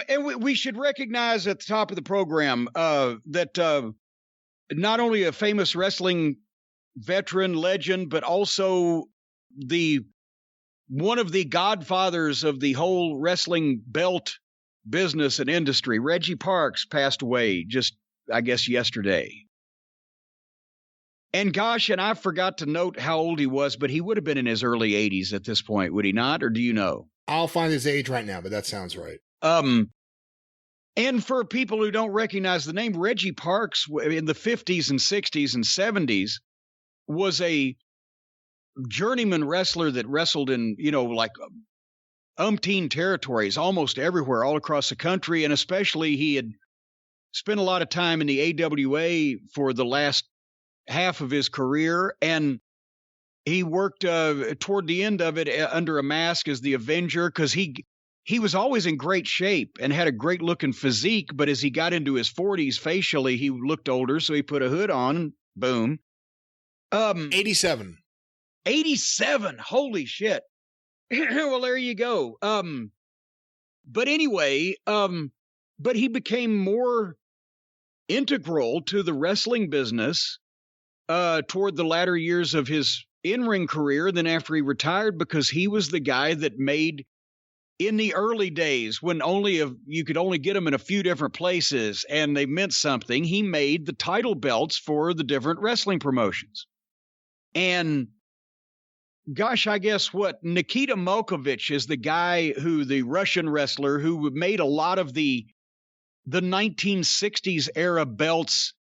And we should recognize at the top of the program that not only a famous wrestling veteran legend, but also one of the godfathers of the whole wrestling belt business and industry, Reggie Parks, passed away just, I guess, yesterday. And gosh, and I forgot to note how old he was, but he would have been in his early 80s at this point, would he not? Or do you know? I'll find his age right now, but that sounds right. And for people who don't recognize the name, Reggie Parks in the 50s and 60s and 70s was a journeyman wrestler that wrestled in, like umpteen territories, almost everywhere, all across the country. And especially he had spent a lot of time in the AWA for the last half of his career. And he worked toward the end of it under a mask as the Avenger, because he was always in great shape and had a great looking physique. But as he got into his 40s, facially, he looked older. So he put a hood on and boom. 87. 87. Holy shit. Well, there you go. But anyway, but he became more integral to the wrestling business toward the latter years of his in-ring career than after he retired, because he was the guy that made, in the early days when you could only get them in a few different places and they meant something, he made the title belts for the different wrestling promotions. And gosh, I guess Nikita Molkovich is the guy the Russian wrestler who made a lot of the 1960s era belts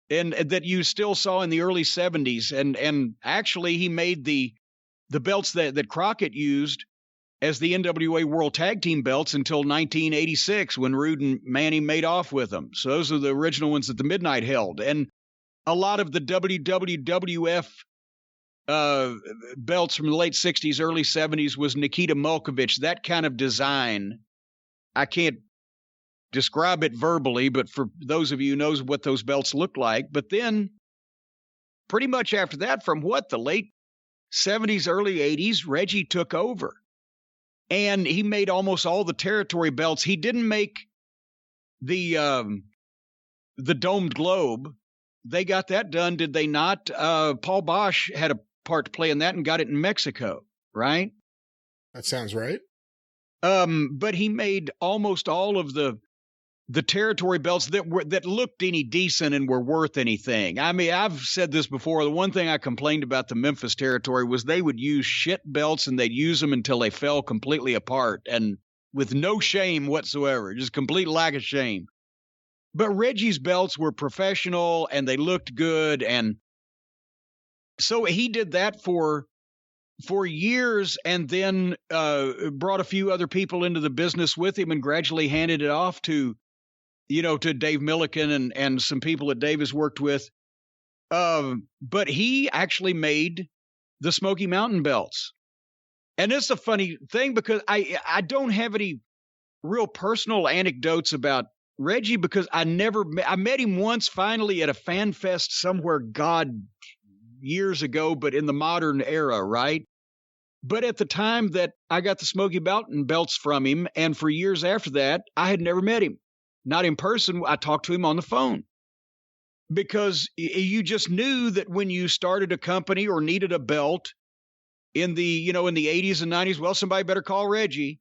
and that you still saw in the early 70s. And actually he made the belts that Crockett used as the NWA World Tag Team belts until 1986 when Rude and Manny made off with them. So those are the original ones that the Midnight held. And a lot of the WWF belts from the late 60s, early 70s was Nikita Molkovich. That kind of design, I can't describe it verbally, but for those of you who knows what those belts look like. But then pretty much after that, from the late 70s, early 80s, Reggie took over. And he made almost all the territory belts. He didn't make the domed globe. They got that done, did they not? Paul Bosch had a part to play in that and got it in Mexico, right? That sounds right. But he made almost all of the territory belts that looked any decent and were worth anything. I mean, I've said this before. The one thing I complained about the Memphis territory was they would use shit belts and they'd use them until they fell completely apart and with no shame whatsoever, just complete lack of shame. But Reggie's belts were professional and they looked good. And so he did that for years, and then brought a few other people into the business with him and gradually handed it off to Dave Milliken and some people that Dave has worked with. But he actually made the Smoky Mountain belts. And it's a funny thing because I don't have any real personal anecdotes about Reggie because I met him once finally at a fan fest somewhere, years ago, but in the modern era, right? But at the time that I got the Smoky Mountain belts from him, and for years after that, I had never met him. Not in person. I talked to him on the phone because you just knew that when you started a company or needed a belt in the 80s and 90s, well, somebody better call Reggie.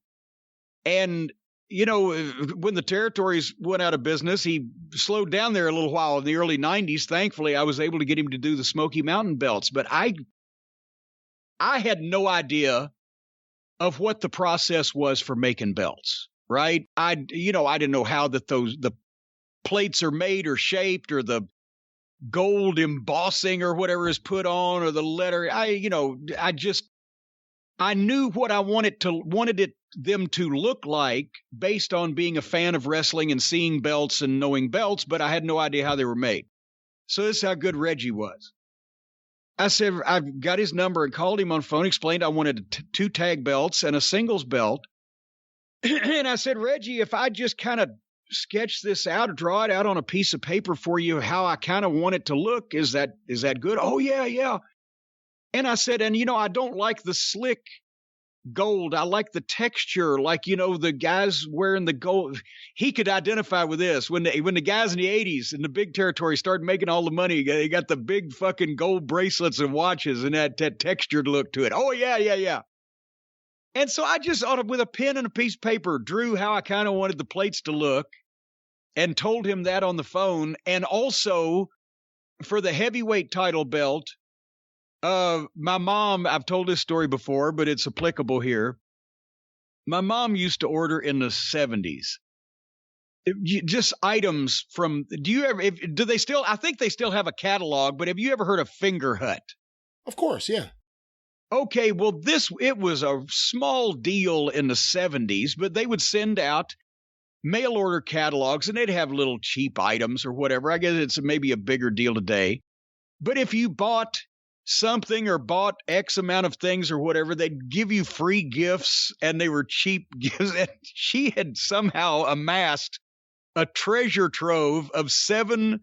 And, when the territories went out of business, he slowed down there a little while in the early 90s. Thankfully, I was able to get him to do the Smoky Mountain belts, but I had no idea of what the process was for making belts. Right. I didn't know how the plates are made or shaped or the gold embossing or whatever is put on or the letter. I knew what I wanted them to look like based on being a fan of wrestling and seeing belts and knowing belts, but I had no idea how they were made. So this is how good Reggie was. I said, I got his number and called him on the phone, explained I wanted 2 tag belts and a singles belt. And I said, Reggie, if I just kind of sketch this out or draw it out on a piece of paper for you, how I kind of want it to look, is that good? Oh, yeah. And I said, and I don't like the slick gold. I like the texture. Like, the guys wearing the gold. He could identify with this. When the guys in the 80s in the big territory started making all the money, they got the big fucking gold bracelets and watches and that textured look to it. Oh, yeah. And so I just, with a pen and a piece of paper, drew how I kind of wanted the plates to look and told him that on the phone. And also for the heavyweight title belt, my mom, I've told this story before, but it's applicable here. My mom used to order in the 70s. Just items from, I think they still have a catalog, but have you ever heard of Finger Hut? Of course, yeah. Okay, well, it was a small deal in the 70s, but they would send out mail order catalogs and they'd have little cheap items or whatever. I guess it's maybe a bigger deal today. But if you bought something or bought X amount of things or whatever, they'd give you free gifts and they were cheap gifts. And she had somehow amassed a treasure trove of 7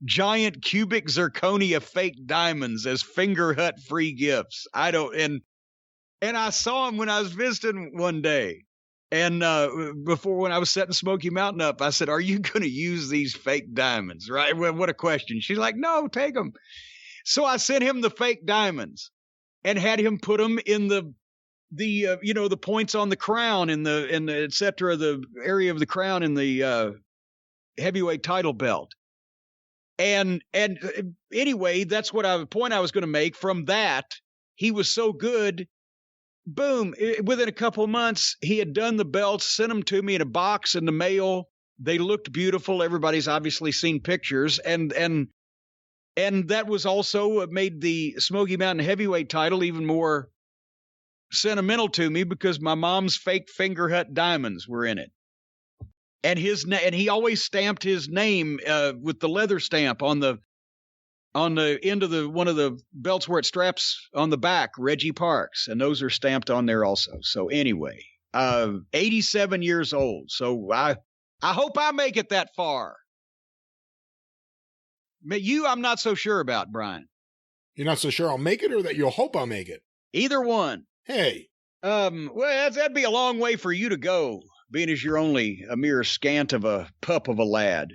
giant cubic zirconia fake diamonds as Finger Hut free gifts. And I saw him when I was visiting one day. And before, when I was setting Smoky Mountain up, I said, "Are you going to use these fake diamonds?" Right? Well, what a question. She's like, "No, take them." So I sent him the fake diamonds and had him put them in the points on the crown in the et cetera, the area of the crown in the heavyweight title belt. And anyway, that's what the point I was going to make from that. He was so good. Boom. Within a couple of months, he had done the belts, sent them to me in a box in the mail. They looked beautiful. Everybody's obviously seen pictures. And that was also made the Smoky Mountain heavyweight title even more sentimental to me because my mom's fake Finger Hut diamonds were in it. And he always stamped his name with the leather stamp on the end of one of the belts where it straps on the back, Reggie Parks, and those are stamped on there also. So anyway, 87 years old. So I hope I make it that far. But I'm not so sure about, Brian. You're not so sure I'll make it, or that you'll hope I'll make it? Either one. Hey. Well, that'd be a long way for you to go, being as you're only a mere scant of a pup of a lad.